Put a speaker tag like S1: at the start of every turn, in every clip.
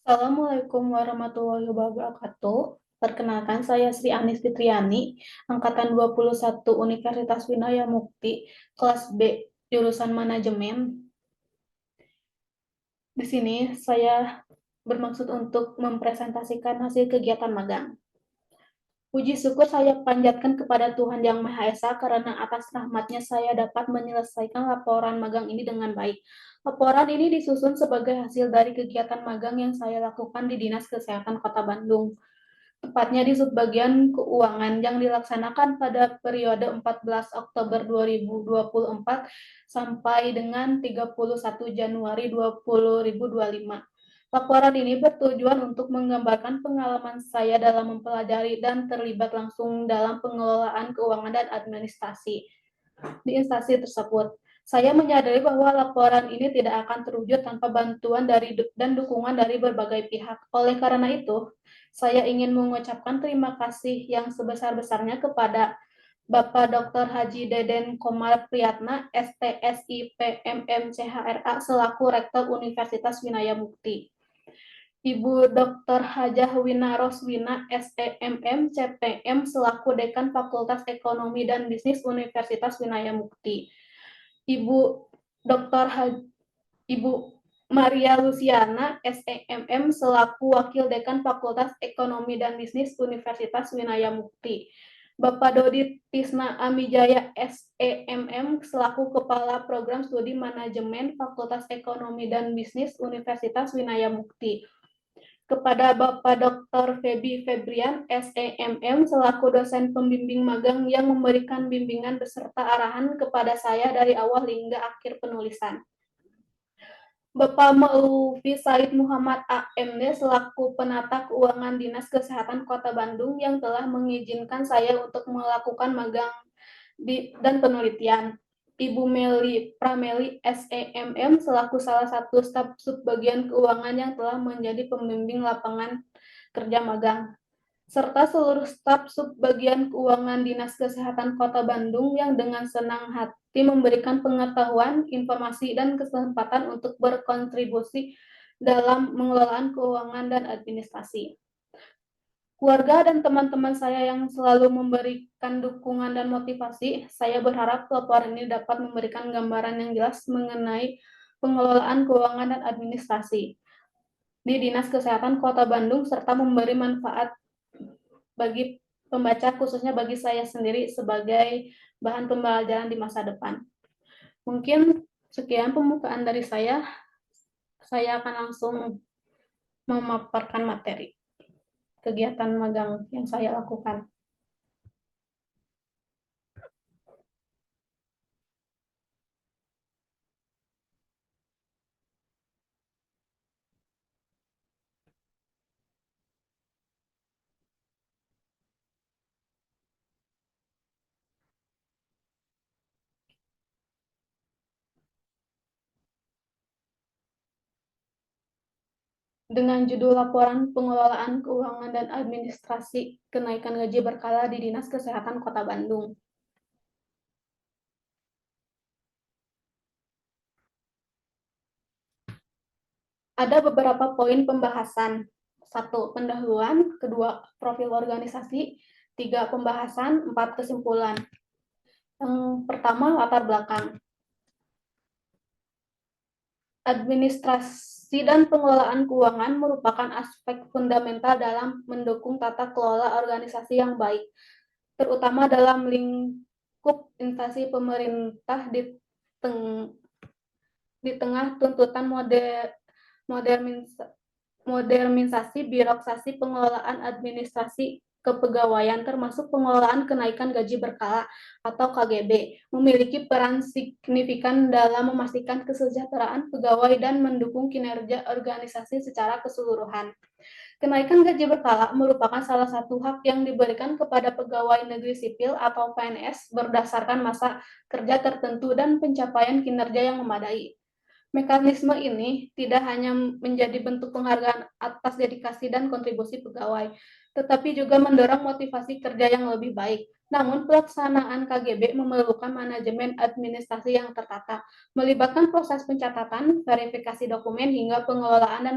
S1: Assalamualaikum warahmatullahi wabarakatuh. Perkenalkan, saya Sri Anis Fitriani, Angkatan 21 Universitas Winaya Mukti, kelas B, jurusan Manajemen. Di sini saya bermaksud untuk mempresentasikan hasil kegiatan magang. Puji syukur saya panjatkan kepada Tuhan Yang Maha Esa karena atas rahmat-Nya saya dapat menyelesaikan laporan magang ini dengan baik. Laporan ini disusun sebagai hasil dari kegiatan magang yang saya lakukan di Dinas Kesehatan Kota Bandung, tepatnya di subbagian keuangan yang dilaksanakan pada periode 14 Oktober 2024 sampai dengan 31 Januari 2025. Laporan ini bertujuan untuk menggambarkan pengalaman saya dalam mempelajari dan terlibat langsung dalam pengelolaan keuangan dan administrasi di instansi tersebut. Saya menyadari bahwa laporan ini tidak akan terwujud tanpa bantuan dan dukungan dari berbagai pihak. Oleh karena itu, saya ingin mengucapkan terima kasih yang sebesar-besarnya kepada Bapak Dr. Haji Deden Komar Priyatna, STSI PMM CHRA selaku Rektor Universitas Winaya Mukti. Ibu Dr. Hajah Wina Roswina, SEMM CPM selaku Dekan Fakultas Ekonomi dan Bisnis Universitas Winaya Mukti. Ibu Maria Luciana, SEMM selaku Wakil Dekan Fakultas Ekonomi dan Bisnis Universitas Winaya Mukti. Bapak Dodi Tisna Amijaya, SEMM selaku Kepala Program Studi Manajemen Fakultas Ekonomi dan Bisnis Universitas Winaya Mukti. Kepada Bapak Dr. Feby Febrian, SEMM, selaku dosen pembimbing magang yang memberikan bimbingan beserta arahan kepada saya dari awal hingga akhir penulisan. Bapak Maufi Said Muhammad AMD, selaku penata keuangan Dinas Kesehatan Kota Bandung yang telah mengizinkan saya untuk melakukan magang dan penelitian. Ibu Meli Prameli, SEMM, selaku salah satu staf subbagian keuangan yang telah menjadi pembimbing lapangan kerja magang, serta seluruh staf subbagian keuangan Dinas Kesehatan Kota Bandung yang dengan senang hati memberikan pengetahuan, informasi, dan kesempatan untuk berkontribusi dalam pengelolaan keuangan dan administrasi. Keluarga dan teman-teman saya yang selalu memberikan dukungan dan motivasi, saya berharap laporan ini dapat memberikan gambaran yang jelas mengenai pengelolaan keuangan dan administrasi di Dinas Kesehatan Kota Bandung, serta memberi manfaat bagi pembaca, khususnya bagi saya sendiri sebagai bahan pembelajaran di masa depan. Mungkin sekian pembukaan dari saya akan langsung memaparkan materi kegiatan magang yang saya lakukan. Dengan judul Laporan Pengelolaan Keuangan dan Administrasi Kenaikan Gaji Berkala di Dinas Kesehatan Kota Bandung. Ada beberapa poin pembahasan. 1. Pendahuluan, 2. Profil organisasi, 3. Pembahasan, 4. Kesimpulan. Yang pertama, latar belakang. Administrasi dan pengelolaan keuangan merupakan aspek fundamental dalam mendukung tata kelola organisasi yang baik, terutama dalam lingkup instansi pemerintah di tengah tuntutan modernisasi birokrasi pengelolaan administrasi kepegawaian, termasuk pengelolaan kenaikan gaji berkala atau KGB, memiliki peran signifikan dalam memastikan kesejahteraan pegawai dan mendukung kinerja organisasi secara keseluruhan. Kenaikan gaji berkala merupakan salah satu hak yang diberikan kepada pegawai negeri sipil atau PNS berdasarkan masa kerja tertentu dan pencapaian kinerja yang memadai. Mekanisme ini tidak hanya menjadi bentuk penghargaan atas dedikasi dan kontribusi pegawai, tetapi juga mendorong motivasi kerja yang lebih baik. Namun, pelaksanaan KGB memerlukan manajemen administrasi yang tertata, melibatkan proses pencatatan, verifikasi dokumen, hingga pengelolaan dan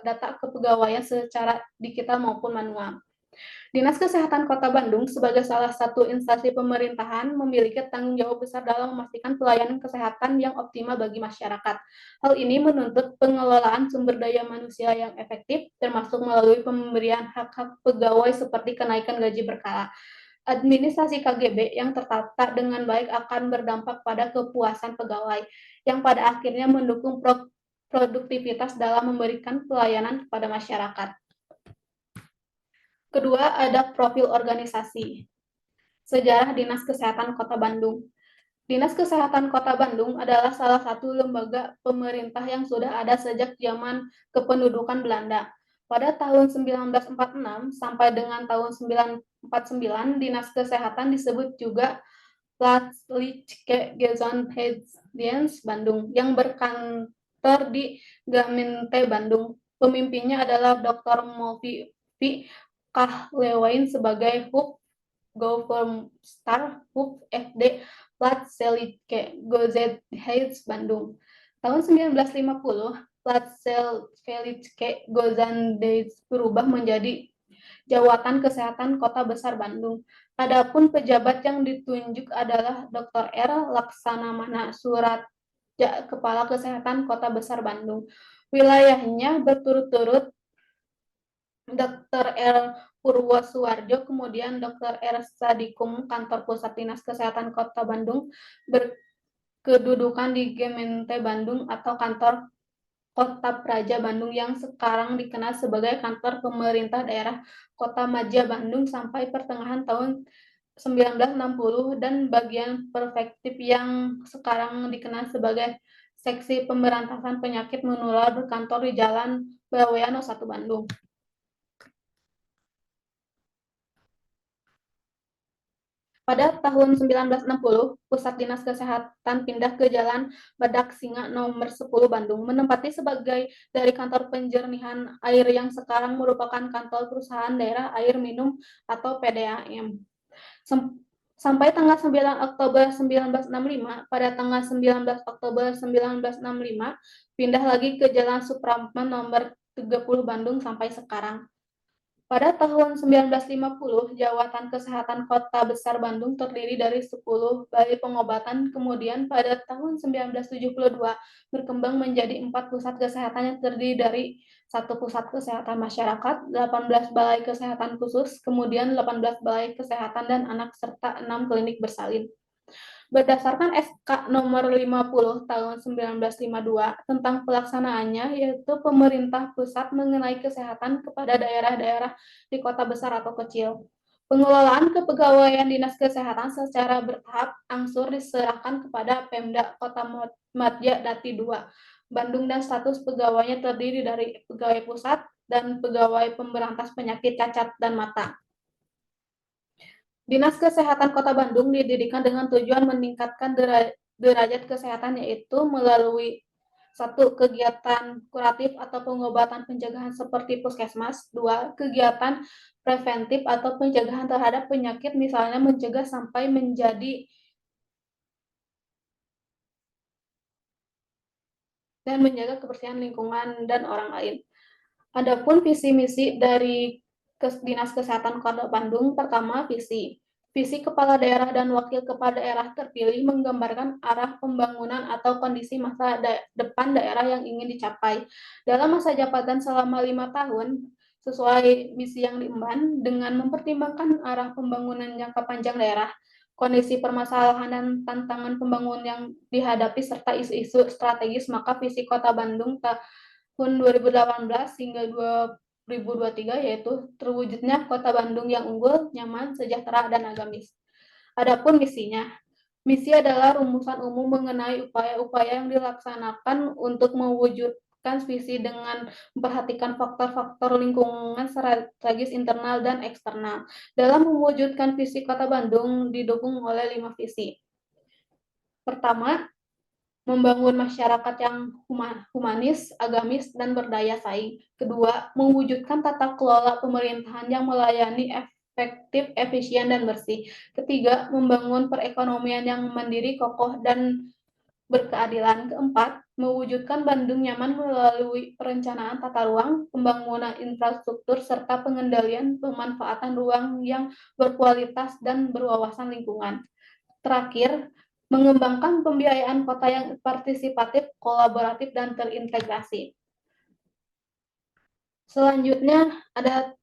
S1: data kepegawaian secara digital maupun manual. Dinas Kesehatan Kota Bandung sebagai salah satu instansi pemerintahan memiliki tanggung jawab besar dalam memastikan pelayanan kesehatan yang optimal bagi masyarakat. Hal ini menuntut pengelolaan sumber daya manusia yang efektif, termasuk melalui pemberian hak-hak pegawai seperti kenaikan gaji berkala. Administrasi KGB yang tertata dengan baik akan berdampak pada kepuasan pegawai, yang pada akhirnya mendukung produktivitas dalam memberikan pelayanan kepada masyarakat. Kedua, ada profil organisasi. Sejarah Dinas Kesehatan Kota Bandung. Dinas Kesehatan Kota Bandung adalah salah satu lembaga pemerintah yang sudah ada sejak zaman kependudukan Belanda. Pada tahun 1946 sampai dengan tahun 1949, Dinas Kesehatan disebut juga Plaatselijke Gezondheidsdienst Bandung yang berkantor di Gemeente Bandung. Pemimpinnya adalah Dr. Mulvi Kahlewain sebagai Hub Gouverneur Hub FD Plaatselijke Gezondheids Bandung. Tahun 1950, Plaatselijke Gezondheids berubah menjadi Jawatan Kesehatan Kota Besar Bandung. Adapun pejabat yang ditunjuk adalah Dr. R. Laksamana Suratja, Kepala Kesehatan Kota Besar Bandung. Wilayahnya berturut-turut Dr. R. Purwosuwarjo, kemudian Dr. R. Sadikum, Kantor Pusat Dinas Kesehatan Kota Bandung, berkedudukan di Gemeente Bandung atau Kantor Kota Praja Bandung yang sekarang dikenal sebagai kantor pemerintah daerah Kota Maja Bandung sampai pertengahan tahun 1960 dan bagian prefektif yang sekarang dikenal sebagai Seksi Pemberantasan Penyakit Menular berkantor di Jalan Bawean 1 Bandung. Pada tahun 1960, Pusat Dinas Kesehatan pindah ke Jalan Badak Singa nomor 10 Bandung, menempati sebagai dari kantor penjernihan air yang sekarang merupakan kantor perusahaan daerah air minum atau PDAM. Sampai tanggal 9 Oktober 1965, pada tanggal 19 Oktober 1965, pindah lagi ke Jalan Supratman nomor 30 Bandung sampai sekarang. Pada tahun 1950, Jawatan Kesehatan Kota Besar Bandung terdiri dari 10 balai pengobatan, kemudian pada tahun 1972 berkembang menjadi 4 pusat kesehatan yang terdiri dari 1 pusat kesehatan masyarakat, 18 balai kesehatan khusus, kemudian 18 balai kesehatan dan anak, serta 6 klinik bersalin. Berdasarkan SK nomor 50 tahun 1952 tentang pelaksanaannya, yaitu pemerintah pusat mengenai kesehatan kepada daerah-daerah di kota besar atau kecil. Pengelolaan kepegawaian Dinas Kesehatan secara bertahap angsur diserahkan kepada Pemda Kota Madya Dati II, Bandung, dan status pegawainya terdiri dari pegawai pusat dan pegawai pemberantas penyakit cacat dan mata. Dinas Kesehatan Kota Bandung didirikan dengan tujuan meningkatkan derajat kesehatan, yaitu melalui 1. Kegiatan kuratif atau pengobatan pencegahan seperti puskesmas. 2. Kegiatan preventif atau pencegahan terhadap penyakit, misalnya mencegah sampai menjadi dan menjaga kebersihan lingkungan dan orang lain. Adapun visi misi dari Dinas Kesehatan Kota Bandung, pertama visi kepala daerah dan wakil kepala daerah terpilih menggambarkan arah pembangunan atau kondisi masa depan daerah yang ingin dicapai dalam masa jabatan selama 5 tahun sesuai misi yang diemban dengan mempertimbangkan arah pembangunan jangka panjang daerah, kondisi permasalahan dan tantangan pembangunan yang dihadapi serta isu-isu strategis, maka visi Kota Bandung tahun 2018 hingga 2023 yaitu terwujudnya Kota Bandung yang unggul, nyaman, sejahtera, dan agamis. Adapun misinya, misi adalah rumusan umum mengenai upaya-upaya yang dilaksanakan untuk mewujudkan visi dengan memperhatikan faktor-faktor lingkungan strategis internal dan eksternal. Dalam mewujudkan visi Kota Bandung didukung oleh 5 visi. Pertama, membangun masyarakat yang humanis, agamis, dan berdaya saing. Kedua, mewujudkan tata kelola pemerintahan yang melayani efektif, efisien, dan bersih. Ketiga, membangun perekonomian yang mandiri, kokoh, dan berkeadilan. Keempat, mewujudkan Bandung nyaman melalui perencanaan tata ruang, pembangunan infrastruktur, serta pengendalian pemanfaatan ruang yang berkualitas dan berwawasan lingkungan. Terakhir, mengembangkan pembiayaan kota yang partisipatif, kolaboratif, dan terintegrasi. Selanjutnya ada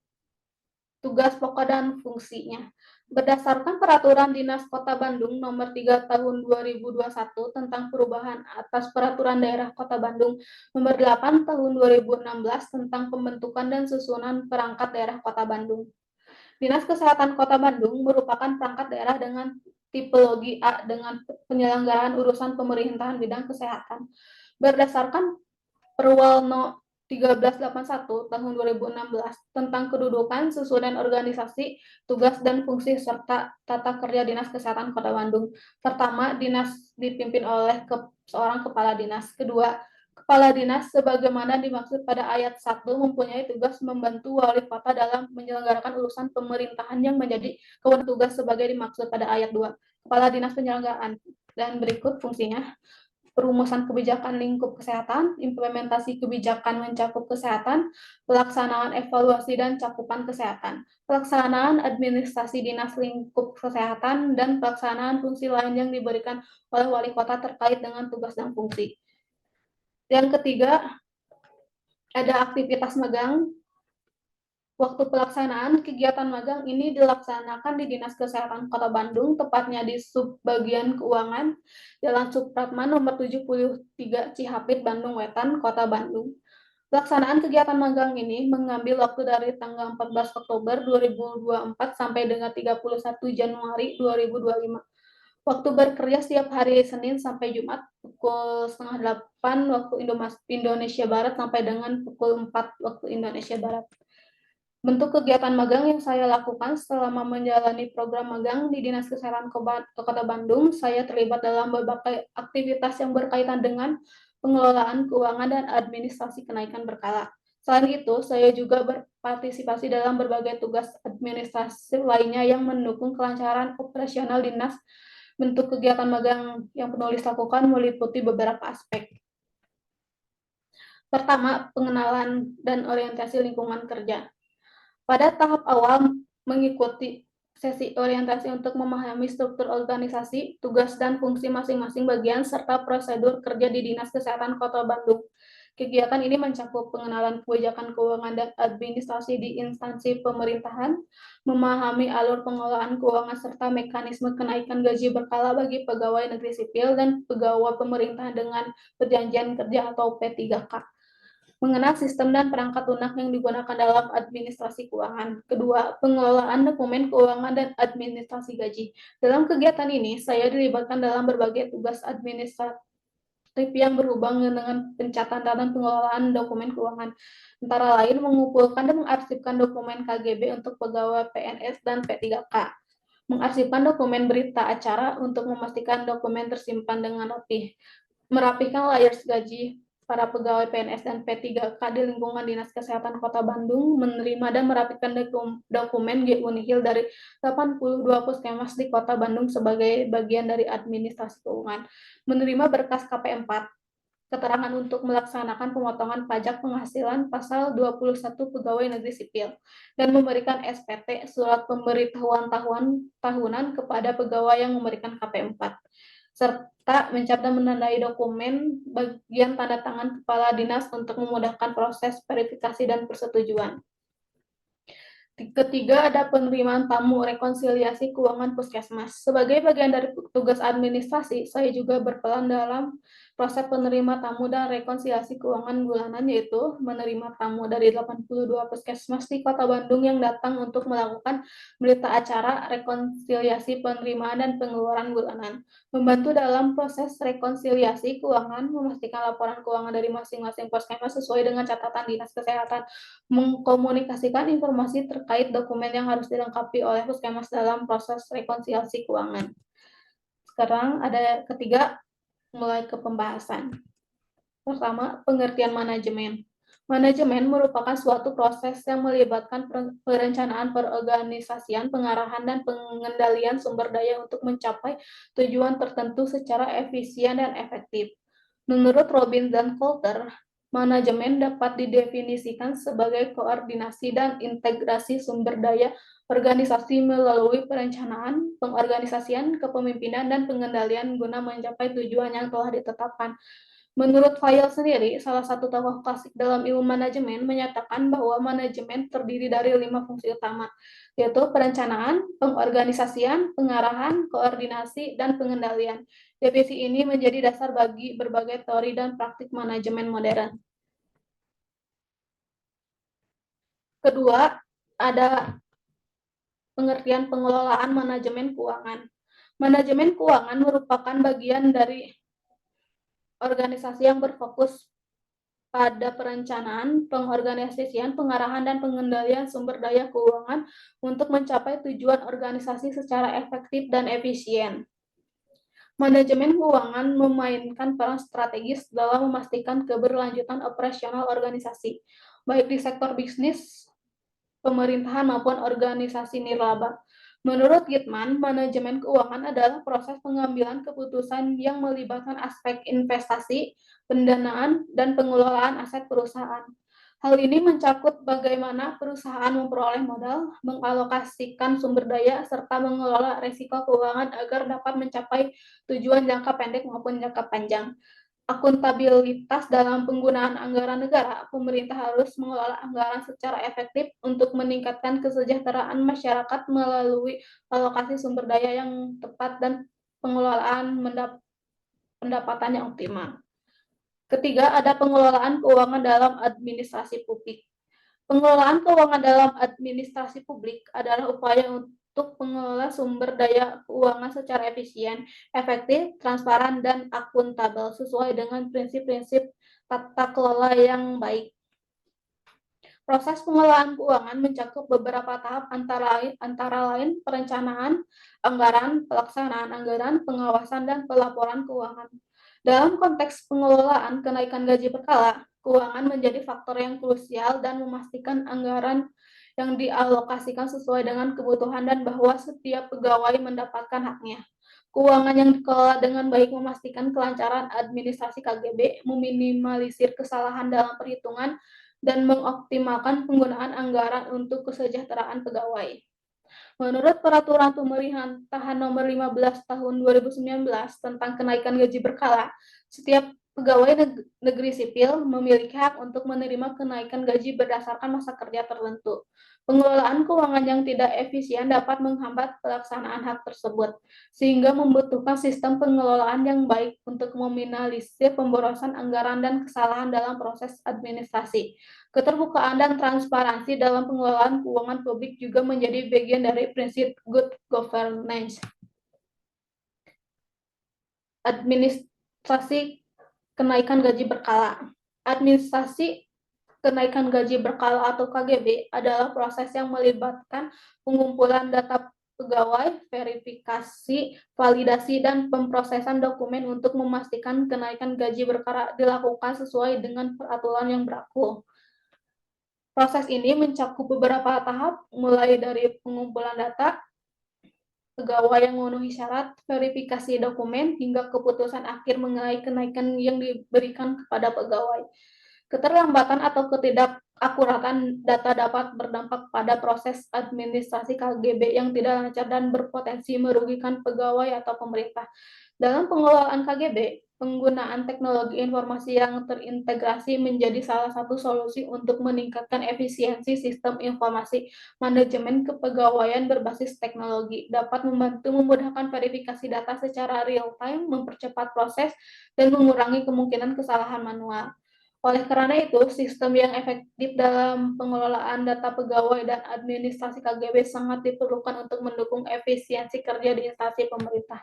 S1: tugas pokok dan fungsinya. Berdasarkan Peraturan Dinas Kota Bandung Nomor 3 Tahun 2021 tentang perubahan atas Peraturan Daerah Kota Bandung Nomor 8 Tahun 2016 tentang pembentukan dan susunan perangkat daerah Kota Bandung. Dinas Kesehatan Kota Bandung merupakan perangkat daerah dengan tipologi A dengan penyelenggaraan urusan pemerintahan bidang kesehatan. Berdasarkan Perwal No 1381 tahun 2016 tentang kedudukan, susunan organisasi, tugas dan fungsi serta tata kerja Dinas Kesehatan Kota Bandung. Pertama, dinas dipimpin oleh seorang kepala dinas. Kedua, kepala dinas sebagaimana dimaksud pada ayat 1 mempunyai tugas membantu wali kota dalam menyelenggarakan urusan pemerintahan yang menjadi kewenangan tugas sebagai dimaksud pada ayat 2. Kepala dinas penyelenggaraan dan berikut fungsinya: perumusan kebijakan lingkup kesehatan, implementasi kebijakan mencakup kesehatan, pelaksanaan evaluasi dan cakupan kesehatan, pelaksanaan administrasi dinas lingkup kesehatan, dan pelaksanaan fungsi lain yang diberikan oleh wali kota terkait dengan tugas dan fungsi. Yang ketiga, ada aktivitas magang. Waktu pelaksanaan kegiatan magang ini dilaksanakan di Dinas Kesehatan Kota Bandung, tepatnya di Subbagian Keuangan, Jalan Supratman nomor 73 Cihapit, Bandung Wetan, Kota Bandung. Pelaksanaan kegiatan magang ini mengambil waktu dari tanggal 14 Oktober 2024 sampai dengan 31 Januari 2025. Waktu bekerja setiap hari Senin sampai Jumat pukul setengah 8 waktu Indonesia Barat sampai dengan pukul 4 waktu Indonesia Barat. Bentuk kegiatan magang yang saya lakukan selama menjalani program magang di Dinas Kesehatan Kota Bandung, saya terlibat dalam berbagai aktivitas yang berkaitan dengan pengelolaan keuangan dan administrasi kenaikan berkala. Selain itu, saya juga berpartisipasi dalam berbagai tugas administrasi lainnya yang mendukung kelancaran operasional dinas. Bentuk kegiatan magang yang penulis lakukan meliputi beberapa aspek. Pertama, pengenalan dan orientasi lingkungan kerja. Pada tahap awal, mengikuti sesi orientasi untuk memahami struktur organisasi, tugas dan fungsi masing-masing bagian, serta prosedur kerja di Dinas Kesehatan Kota Bandung. Kegiatan ini mencakup pengenalan kebijakan keuangan dan administrasi di instansi pemerintahan, memahami alur pengelolaan keuangan serta mekanisme kenaikan gaji berkala bagi pegawai negeri sipil dan pegawai pemerintahan dengan perjanjian kerja atau P3K. Mengenal sistem dan perangkat lunak yang digunakan dalam administrasi keuangan. Kedua, pengelolaan dokumen keuangan dan administrasi gaji. Dalam kegiatan ini, saya dilibatkan dalam berbagai tugas administratif yang berhubungan dengan pencatatan dan pengelolaan dokumen keuangan. Antara lain, mengumpulkan dan mengarsipkan dokumen KGB untuk pegawai PNS dan P3K. Mengarsipkan dokumen berita acara untuk memastikan dokumen tersimpan dengan rapi. Merapikan layers gaji para pegawai PNS dan P3K di lingkungan Dinas Kesehatan Kota Bandung, menerima dan merapikan dokumen G Unihil dari 82 puskesmas di Kota Bandung sebagai bagian dari administrasi keuangan, menerima berkas KP4, keterangan untuk melaksanakan pemotongan pajak penghasilan pasal 21 pegawai negeri sipil, dan memberikan SPT, surat pemberitahuan tahunan kepada pegawai yang memberikan KP4, serta mencap dan menandai dokumen bagian tanda tangan kepala dinas untuk memudahkan proses verifikasi dan persetujuan. Ketiga, ada penerimaan tamu rekonsiliasi keuangan puskesmas. Sebagai bagian dari tugas administrasi, saya juga berperan dalam proses penerima tamu dan rekonsiliasi keuangan bulanan, yaitu menerima tamu dari 82 puskesmas di Kota Bandung yang datang untuk melakukan berita acara rekonsiliasi penerimaan dan pengeluaran bulanan, membantu dalam proses rekonsiliasi keuangan, memastikan laporan keuangan dari masing-masing puskesmas sesuai dengan catatan Dinas Kesehatan, mengkomunikasikan informasi terkait dokumen yang harus dilengkapi oleh puskesmas dalam proses rekonsiliasi keuangan. Sekarang ada ketiga, mulai ke pembahasan. Pertama, pengertian manajemen. Manajemen merupakan suatu proses yang melibatkan perencanaan, perorganisasian, pengarahan, dan pengendalian sumber daya untuk mencapai tujuan tertentu secara efisien dan efektif. Menurut Robbins dan Coulter, manajemen dapat didefinisikan sebagai koordinasi dan integrasi sumber daya organisasi melalui perencanaan, pengorganisasian, kepemimpinan, dan pengendalian guna mencapai tujuan yang telah ditetapkan. Menurut Fayol sendiri, salah satu tokoh klasik dalam ilmu manajemen, menyatakan bahwa manajemen terdiri dari 5 fungsi utama, yaitu perencanaan, pengorganisasian, pengarahan, koordinasi, dan pengendalian. Definisi ini menjadi dasar bagi berbagai teori dan praktik manajemen modern. Kedua, ada pengertian pengelolaan manajemen keuangan. Manajemen keuangan merupakan bagian dari organisasi yang berfokus pada perencanaan, pengorganisasian, pengarahan, dan pengendalian sumber daya keuangan untuk mencapai tujuan organisasi secara efektif dan efisien. Manajemen keuangan memainkan peran strategis dalam memastikan keberlanjutan operasional organisasi, baik di sektor bisnis, pemerintahan, maupun organisasi nirlaba. Menurut Gitman, manajemen keuangan adalah proses pengambilan keputusan yang melibatkan aspek investasi, pendanaan, dan pengelolaan aset perusahaan. Hal ini mencakup bagaimana perusahaan memperoleh modal, mengalokasikan sumber daya, serta mengelola risiko keuangan agar dapat mencapai tujuan jangka pendek maupun jangka panjang. Akuntabilitas dalam penggunaan anggaran negara, pemerintah harus mengelola anggaran secara efektif untuk meningkatkan kesejahteraan masyarakat melalui alokasi sumber daya yang tepat dan pengelolaan pendapatan yang optimal. Ketiga, ada pengelolaan keuangan dalam administrasi publik. Pengelolaan keuangan dalam administrasi publik adalah upaya untuk mengelola sumber daya keuangan secara efisien, efektif, transparan, dan akuntabel sesuai dengan prinsip-prinsip tata kelola yang baik. Proses pengelolaan keuangan mencakup beberapa tahap antara lain perencanaan, anggaran, pelaksanaan anggaran, pengawasan, dan pelaporan keuangan. Dalam konteks pengelolaan kenaikan gaji berkala, keuangan menjadi faktor yang krusial dan memastikan anggaran yang dialokasikan sesuai dengan kebutuhan dan bahwa setiap pegawai mendapatkan haknya. Keuangan yang dikelola dengan baik memastikan kelancaran administrasi KGB, meminimalisir kesalahan dalam perhitungan, dan mengoptimalkan penggunaan anggaran untuk kesejahteraan pegawai. Menurut Peraturan Pemerintahan Nomor 15 Tahun 2019 tentang kenaikan gaji berkala, setiap pegawai negeri sipil memiliki hak untuk menerima kenaikan gaji berdasarkan masa kerja tertentu. Pengelolaan keuangan yang tidak efisien dapat menghambat pelaksanaan hak tersebut, sehingga membutuhkan sistem pengelolaan yang baik untuk meminimalisir pemborosan anggaran dan kesalahan dalam proses administrasi. Keterbukaan dan transparansi dalam pengelolaan keuangan publik juga menjadi bagian dari prinsip good governance. Administrasi kenaikan gaji berkala. Administrasi kenaikan gaji berkala atau KGB adalah proses yang melibatkan pengumpulan data pegawai, verifikasi, validasi, dan pemrosesan dokumen untuk memastikan kenaikan gaji berkala dilakukan sesuai dengan peraturan yang berlaku. Proses ini mencakup beberapa tahap, mulai dari pengumpulan data, pegawai yang memenuhi syarat, verifikasi dokumen, hingga keputusan akhir mengenai kenaikan yang diberikan kepada pegawai. Keterlambatan atau ketidakakuratan data dapat berdampak pada proses administrasi KGB yang tidak lancar dan berpotensi merugikan pegawai atau pemerintah. Dalam pengelolaan KGB, penggunaan teknologi informasi yang terintegrasi menjadi salah satu solusi untuk meningkatkan efisiensi sistem informasi. Manajemen kepegawaian berbasis teknologi dapat membantu memudahkan verifikasi data secara real-time, mempercepat proses, dan mengurangi kemungkinan kesalahan manual. Oleh karena itu, sistem yang efektif dalam pengelolaan data pegawai dan administrasi KGB sangat diperlukan untuk mendukung efisiensi kerja di instansi pemerintah.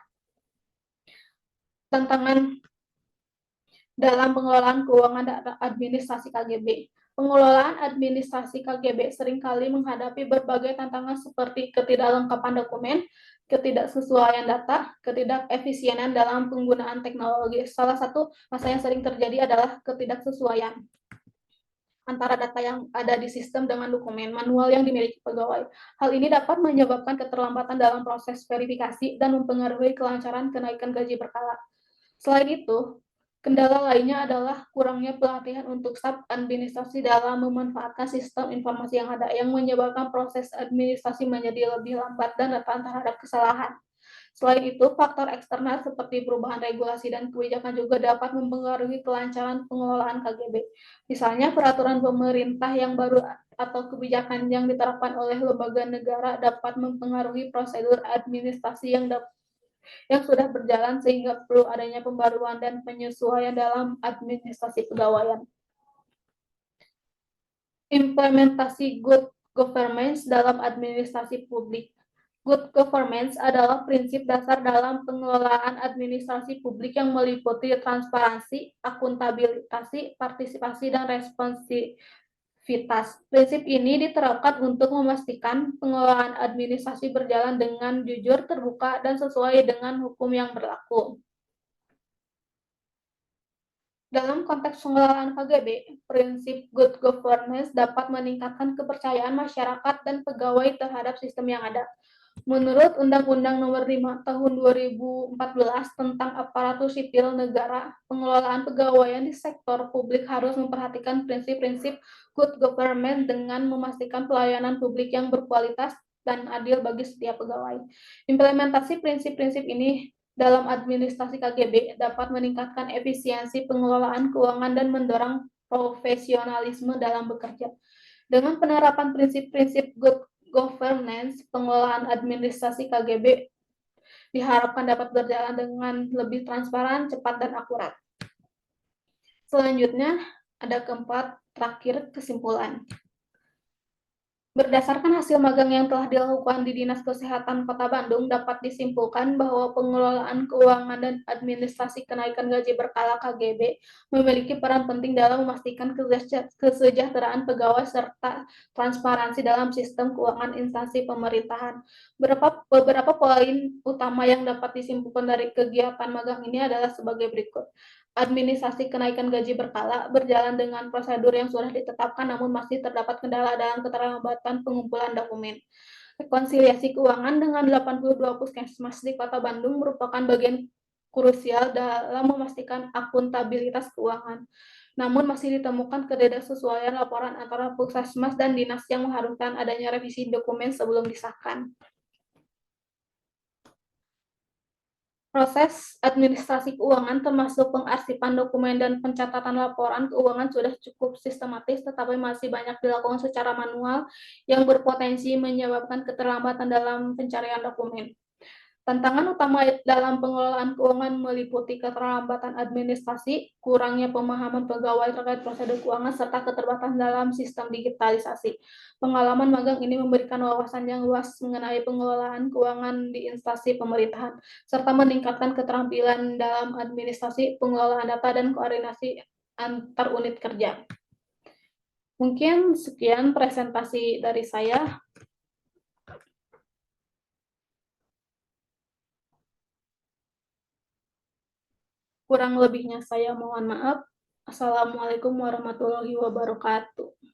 S1: Tantangan dalam pengelolaan keuangan dan administrasi KGB. Pengelolaan administrasi KGB seringkali menghadapi berbagai tantangan seperti ketidaklengkapan dokumen, ketidaksesuaian data, ketidakefisienan dalam penggunaan teknologi. Salah satu masalah yang sering terjadi adalah ketidaksesuaian antara data yang ada di sistem dengan dokumen manual yang dimiliki pegawai. Hal ini dapat menyebabkan keterlambatan dalam proses verifikasi dan mempengaruhi kelancaran kenaikan gaji berkala. Selain itu, kendala lainnya adalah kurangnya pelatihan untuk staf administrasi dalam memanfaatkan sistem informasi yang ada, yang menyebabkan proses administrasi menjadi lebih lambat dan rentan terhadap kesalahan. Selain itu, faktor eksternal seperti perubahan regulasi dan kebijakan juga dapat mempengaruhi kelancaran pengelolaan KGB. Misalnya, peraturan pemerintah yang baru atau kebijakan yang diterapkan oleh lembaga negara dapat mempengaruhi prosedur administrasi yang sudah berjalan sehingga perlu adanya pembaruan dan penyesuaian dalam administrasi pegawaian. Implementasi good governance dalam administrasi publik. Good governance adalah prinsip dasar dalam pengelolaan administrasi publik yang meliputi transparansi, akuntabilitas, partisipasi, dan responsivitas. Prinsip ini diterapkan untuk memastikan pengelolaan administrasi berjalan dengan jujur, terbuka, dan sesuai dengan hukum yang berlaku. Dalam konteks pengelolaan KGB, prinsip good governance dapat meningkatkan kepercayaan masyarakat dan pegawai terhadap sistem yang ada. Menurut Undang-Undang Nomor 5 Tahun 2014 tentang Aparatur Sipil Negara, pengelolaan pegawaian di sektor publik harus memperhatikan prinsip-prinsip good government dengan memastikan pelayanan publik yang berkualitas dan adil bagi setiap pegawai. Implementasi prinsip-prinsip ini dalam administrasi KGB dapat meningkatkan efisiensi pengelolaan keuangan dan mendorong profesionalisme dalam bekerja. Dengan penerapan prinsip-prinsip good governance, pengelolaan administrasi KGB diharapkan dapat berjalan dengan lebih transparan, cepat, dan akurat. Selanjutnya, ada keempat, terakhir, kesimpulan. Berdasarkan hasil magang yang telah dilakukan di Dinas Kesehatan Kota Bandung, dapat disimpulkan bahwa pengelolaan keuangan dan administrasi kenaikan gaji berkala KGB memiliki peran penting dalam memastikan kesejahteraan pegawai serta transparansi dalam sistem keuangan instansi pemerintahan. Beberapa poin utama yang dapat disimpulkan dari kegiatan magang ini adalah sebagai berikut. Administrasi kenaikan gaji berkala berjalan dengan prosedur yang sudah ditetapkan, namun masih terdapat kendala dalam keterlambatan pengumpulan dokumen. Rekonsiliasi keuangan dengan 82 puskesmas di Kota Bandung merupakan bagian krusial dalam memastikan akuntabilitas keuangan. Namun masih ditemukan ketidaksesuaian laporan antara puskesmas dan dinas yang mengharuskan adanya revisi dokumen sebelum disahkan. Proses administrasi keuangan termasuk pengarsipan dokumen dan pencatatan laporan keuangan sudah cukup sistematis, tetapi masih banyak dilakukan secara manual yang berpotensi menyebabkan keterlambatan dalam pencarian dokumen. Tantangan utama dalam pengelolaan keuangan meliputi keterlambatan administrasi, kurangnya pemahaman pegawai terkait prosedur keuangan, serta keterbatasan dalam sistem digitalisasi. Pengalaman magang ini memberikan wawasan yang luas mengenai pengelolaan keuangan di instansi pemerintahan, serta meningkatkan keterampilan dalam administrasi, pengelolaan data, dan koordinasi antar unit kerja. Mungkin sekian presentasi dari saya. Kurang lebihnya saya mohon maaf. Assalamualaikum warahmatullahi wabarakatuh.